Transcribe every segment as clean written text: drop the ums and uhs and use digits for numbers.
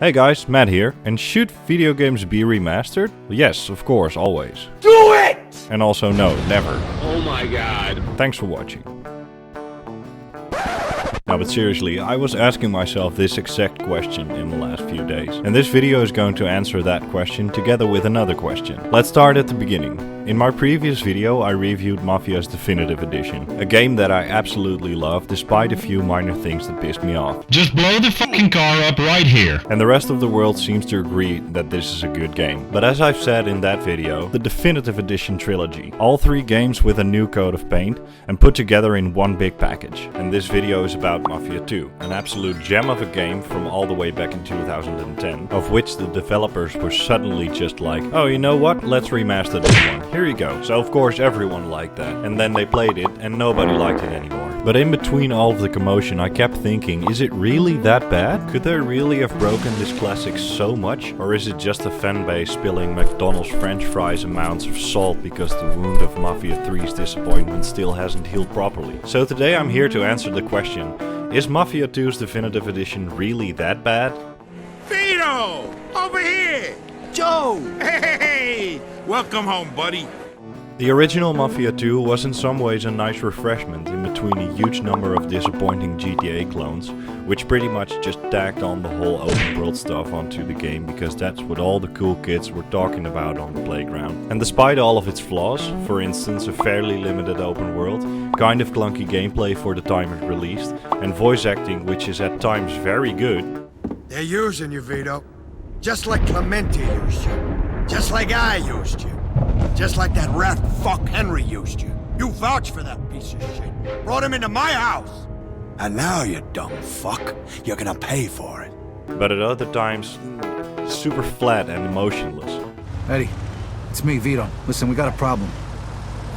Hey guys, Matt here, and should video games be remastered? Yes, of course, always. Do it! And also no, never. Oh my god. Thanks for watching. No, but seriously, I was asking myself this exact question in the last few days. And this video is going to answer that question together with another question. Let's start at the beginning. In my previous video, I reviewed Mafia's Definitive Edition. A game that I absolutely love, despite a few minor things that pissed me off. Just blow the fucking car up right here. And the rest of the world seems to agree that this is a good game. But as I've said in that video, the Definitive Edition trilogy. All three games with a new coat of paint and put together in one big package. And this video is about Mafia 2, an absolute gem of a game from all the way back in 2010, of which the developers were suddenly just like, oh, you know what, let's remaster this one, here you go. So of course everyone liked that, and then they played it and nobody liked it anymore. But in between all of the commotion I kept thinking, is it really that bad? Could they really have broken this classic so much? Or is it just a fanbase spilling McDonald's french fries amounts of salt because the wound of Mafia 3's disappointment still hasn't healed properly? So today I'm here to answer the question, is Mafia 2's Definitive Edition really that bad? Vito! Over here! Joe! Hey! Welcome home, buddy. The original Mafia 2 was in some ways a nice refreshment in between a huge number of disappointing GTA clones, which pretty much just tacked on the whole open world stuff onto the game because that's what all the cool kids were talking about on the playground. And despite all of its flaws, for instance a fairly limited open world, kind of clunky gameplay for the time it released, and voice acting which is at times very good. They're using you, Vito. Just like Clemente used you. Just like I used you. Just like that rat fuck Henry used you. You vouched for that piece of shit. Brought him into my house. And now, you dumb fuck, you're gonna pay for it. But at other times, super flat and emotionless. Eddie, it's me, Vito. Listen, we got a problem.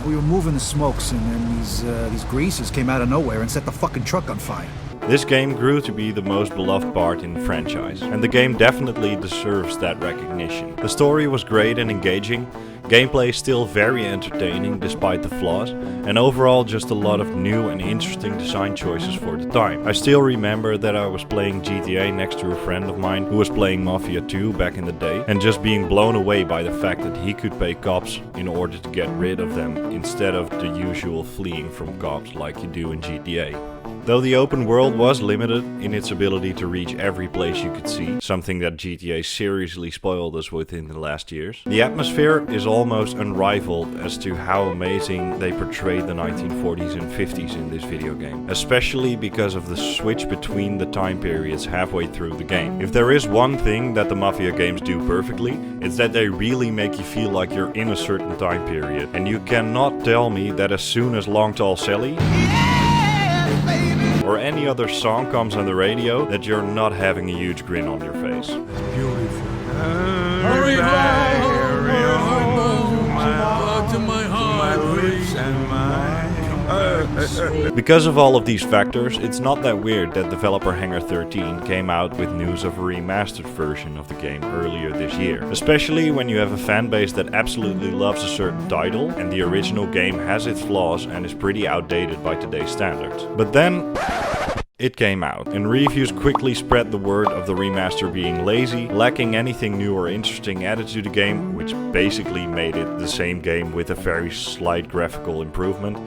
We were moving the smokes and then these greasers came out of nowhere and set the fucking truck on fire. This game grew to be the most beloved part in the franchise, and the game definitely deserves that recognition. The story was great and engaging, gameplay still very entertaining despite the flaws, and overall just a lot of new and interesting design choices for the time. I still remember that I was playing GTA next to a friend of mine who was playing Mafia 2 back in the day, and just being blown away by the fact that he could pay cops in order to get rid of them instead of the usual fleeing from cops like you do in GTA. Though the open world was limited in its ability to reach every place you could see, something that GTA seriously spoiled us with in the last years, the atmosphere is almost unrivaled as to how amazing they portrayed the 1940s and 50s in this video game, especially because of the switch between the time periods halfway through the game. If there is one thing that the Mafia games do perfectly, it's that they really make you feel like you're in a certain time period, and you cannot tell me that as soon as Long Tall Sally or any other song comes on the radio that you're not having a huge grin on your face. Beautiful. Hurry home, to my heart, Because of all of these factors, it's not that weird that developer Hangar 13 came out with news of a remastered version of the game earlier this year. Especially when you have a fanbase that absolutely loves a certain title, and the original game has its flaws and is pretty outdated by today's standards. But then it came out, and reviews quickly spread the word of the remaster being lazy, lacking anything new or interesting added to the game, which basically made it the same game with a very slight graphical improvement,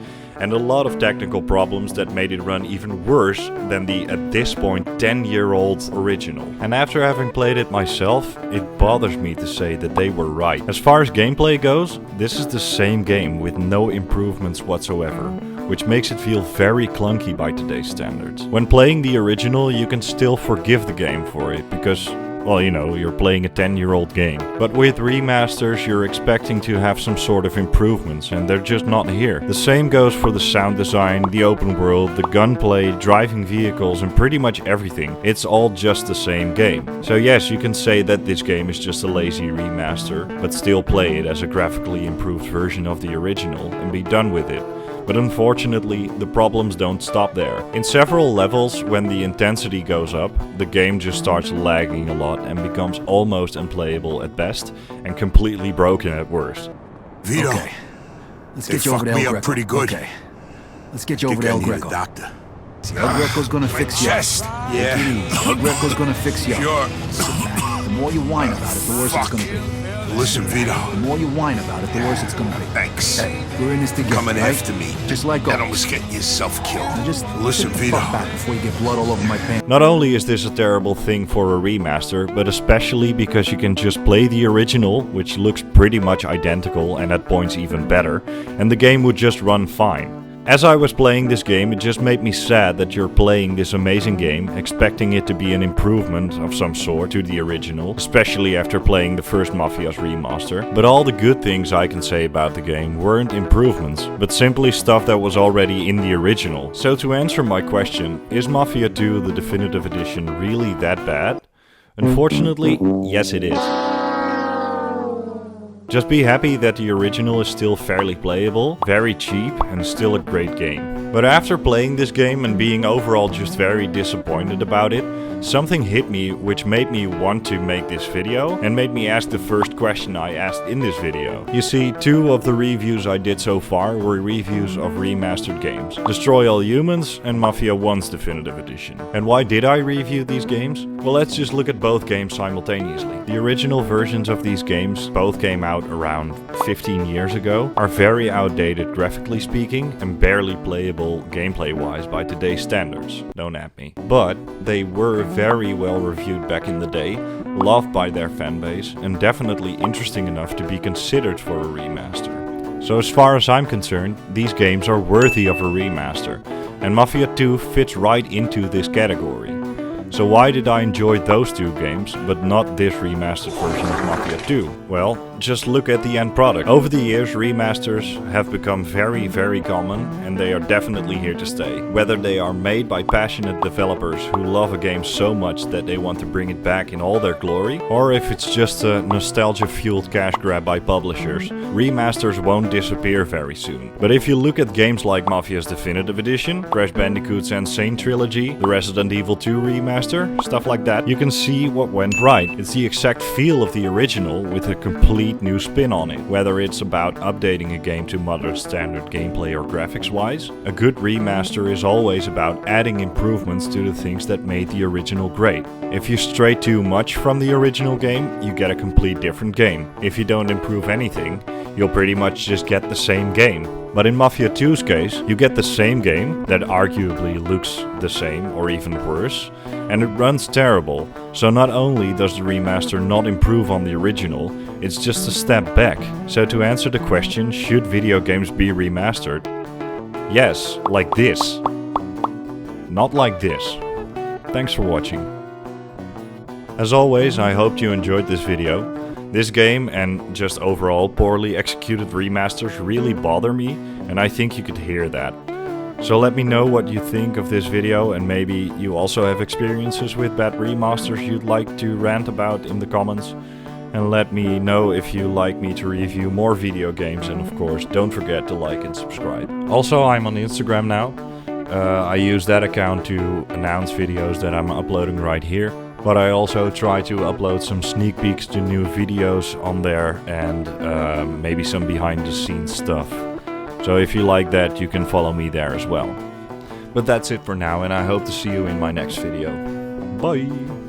and a lot of technical problems that made it run even worse than the, at this point, 10-year-old original. And after having played it myself, it bothers me to say that they were right. As far as gameplay goes, this is the same game with no improvements whatsoever, which makes it feel very clunky by today's standards. When playing the original, you can still forgive the game for it, because, well, you know, you're playing a 10-year-old game. But with remasters, you're expecting to have some sort of improvements, and they're just not here. The same goes for the sound design, the open world, the gunplay, driving vehicles, and pretty much everything. It's all just the same game. So yes, you can say that this game is just a lazy remaster, but still play it as a graphically improved version of the original and be done with it. But unfortunately, the problems don't stop there. In several levels, when the intensity goes up, the game just starts lagging a lot and becomes almost unplayable at best and completely broken at worst. Vito, Okay. Let's get you over to El me Greco. up pretty good. Okay. Let's get you over to El Greco. Doctor. See, El Greco's gonna fix you. Chest. Yeah. El Greco's gonna fix you. Sure. The more you whine about it, the worse it's gonna be. Listen, Vito. The more you whine about it, the worse it's gonna be. Thanks. Hey, we're in this together, Coming right? after me. Just like And always. almost getting yourself killed. Now just Listen, sit the Vito. fuck back before you get blood all over my pants. Not only is this a terrible thing for a remaster, but especially because you can just play the original, which looks pretty much identical and at points even better, and the game would just run fine. As I was playing this game, it just made me sad that you're playing this amazing game, expecting it to be an improvement of some sort to the original, especially after playing the first Mafia's remaster. But all the good things I can say about the game weren't improvements, but simply stuff that was already in the original. So to answer my question, is Mafia 2 the definitive edition really that bad? Unfortunately, yes it is. Just be happy that the original is still fairly playable, very cheap, and still a great game. But after playing this game and being overall just very disappointed about it, something hit me which made me want to make this video and made me ask the first question I asked in this video. You see, 2 of the reviews I did so far were reviews of remastered games. Destroy All Humans and Mafia 1's Definitive Edition. And why did I review these games? Well, let's just look at both games simultaneously. The original versions of these games both came out around 15 years ago, are very outdated graphically speaking and barely playable gameplay wise by today's standards. Don't at me. But they were very well reviewed back in the day, loved by their fanbase, and definitely interesting enough to be considered for a remaster. So as far as I'm concerned, these games are worthy of a remaster, and Mafia 2 fits right into this category. So why did I enjoy those 2 games, but not this remastered version of Mafia 2? Well, just look at the end product. Over the years, remasters have become very, very common, and they are definitely here to stay. Whether they are made by passionate developers who love a game so much that they want to bring it back in all their glory, or if it's just a nostalgia-fueled cash grab by publishers, remasters won't disappear very soon. But if you look at games like Mafia's Definitive Edition, Crash Bandicoot's Insane Trilogy, the Resident Evil 2 remaster, stuff like that, you can see what went right. It's the exact feel of the original with a complete new spin on it. Whether it's about updating a game to modern standard gameplay or graphics wise, a good remaster is always about adding improvements to the things that made the original great. If you stray too much from the original game, you get a complete different game. If you don't improve anything, you'll pretty much just get the same game. But in Mafia 2's case, you get the same game that arguably looks the same or even worse, and it runs terrible. So not only does the remaster not improve on the original, it's just a step back. So to answer the question, should video games be remastered? Yes, like this. Not like this. Thanks for watching. As always, I hope you enjoyed this video. This game and just overall poorly executed remasters really bother me, and I think you could hear that. So let me know what you think of this video, and maybe you also have experiences with bad remasters you'd like to rant about in the comments. And let me know if you like me to review more video games, and of course don't forget to like and subscribe. Also, I'm on Instagram now. I use that account to announce videos that I'm uploading right here. But I also try to upload some sneak peeks to new videos on there, and maybe some behind the scenes stuff. So if you like that, you can follow me there as well. But that's it for now, and I hope to see you in my next video. Bye!